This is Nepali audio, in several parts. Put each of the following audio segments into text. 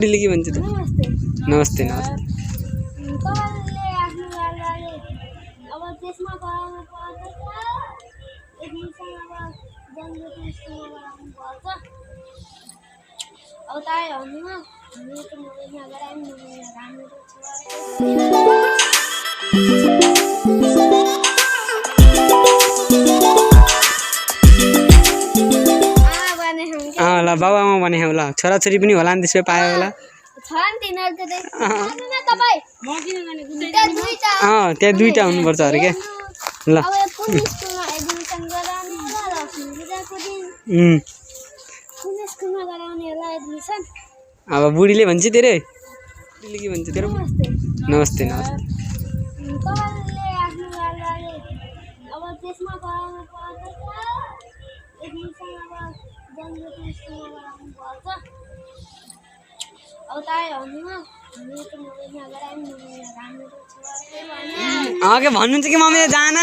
बुढीले के भन्छ त? नमस्ते नमस्ते। ल बाबु आमा भने हो ल, छोराछोरी पनि होला नि त्यसो पायो होला। त्यहाँ दुईटा हुनुपर्छ अरे क्या। ल अब बुढीले भन्छ तेरे, बुढीले के भन्छ तेरो? नमस्ते नमस्ते। के भन्नुहुन्छ कि मम्मीले जान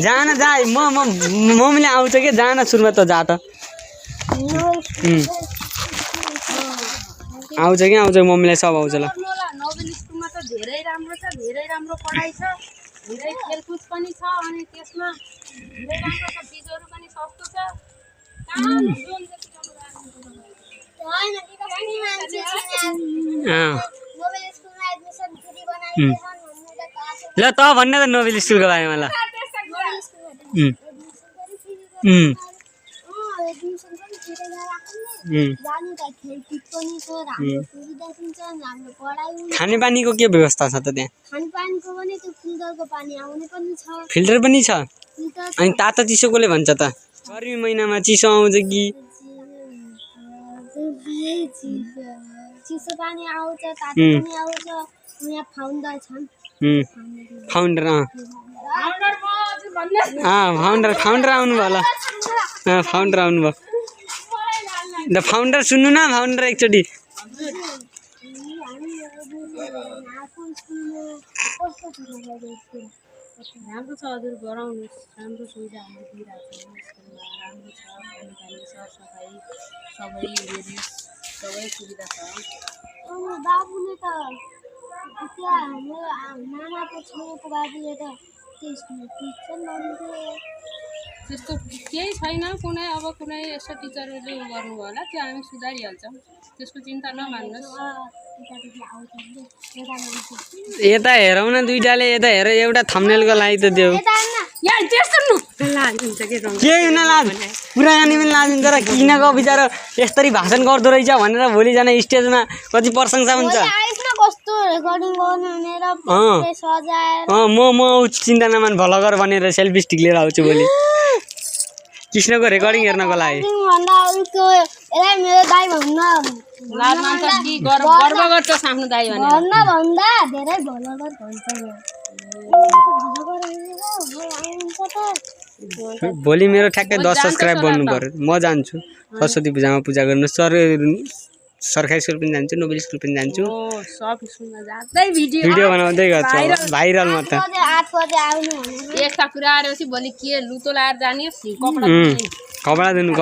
जान जा, मम्मीले आउँछ कि जान सुरुमा त जा त। आउँछ कि आउँछ, मम्मीलाई सब आउँछ ल। नोबेल स्कुलमा त धेरै राम्रो छ, धेरै राम्रो पढाइ छ, धेरै खेलकुद पनि छ, अनि त्यसमा धेरै राम्रो छ, फिजहरू पनि सस्तो छ। ल त भन्न त नोबेल स्कुलको बारेमा ल। खानेपानीको के व्यवस्था छ त त्यहाँ? फिल्टर पनि छ। अनि तातो चिसो कसले भन्छ त? गर्मी महिनामा चिसो आउँछ कि? चिसो पानी आउँछ, तातो पनि आउँछ। यहाँ फाउन्डर छन्। फाउन्डर फाउन्डर आउनुभयो ल। फाउन्डर आउनुभयो। द फाउन्डर सुन्नु न, फाउन्डर एकचोटि। राम्रो छ हजुर, गराउनुहोस्। राम्रो सुविधा हामीले दिइरहेको छौँ स्कुलमा, राम्रो छ। पानी सरसफाइ सबै सबै सुविधा छ। बाबुले त त्यहाँ हाम्रो नानाको छोरीको बाबुले त त्यस्तो केही छैन, कुनै अब कुनै यस्तो टिचरहरूले गर्नुभयो होला, त्यो हामी सुधारिहाल्छौँ, त्यसको चिन्ता नमान्नुहोस्। यता हेरौँ न दुईटाले, यता हेर, एउटा थम्बनेलको लागि त देऊ। के हुन लाज, कुराकानी पनि लाज हुन्छ र किनको बिचारो यस्तरी भाषण गर्दो रहेछ भनेर भोलिजना स्टेजमा कति प्रशंसा हुन्छ। म चिन्ता नमान, भ्लगर भनेर सेल्फी स्टिक लिएर आउँछु भोलि कृष्णको रेकर्डिङ हेर्नको लागि। भोलि मेरो ठ्याक्कै 10 सब्सक्राइब बन्नु पर्यो। म जान्छु सरस्वती पूजामा पूजा गर्नु, सरकारी स्कुल पनि जान्छु, नोबेल स्कुल पनि जान्छु। भिडियो बनाउँदै गर्छु, भाइरल म त। एकता कुरा आएपछि भोलि के लुतो लाएर जाने, कपडा धुनु।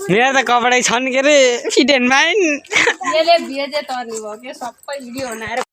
मेरो त कपडै छन् के अरे, फिट एन्ड फाइन। भेजे तर्ने भयो के, सबै भिडियो बनाएर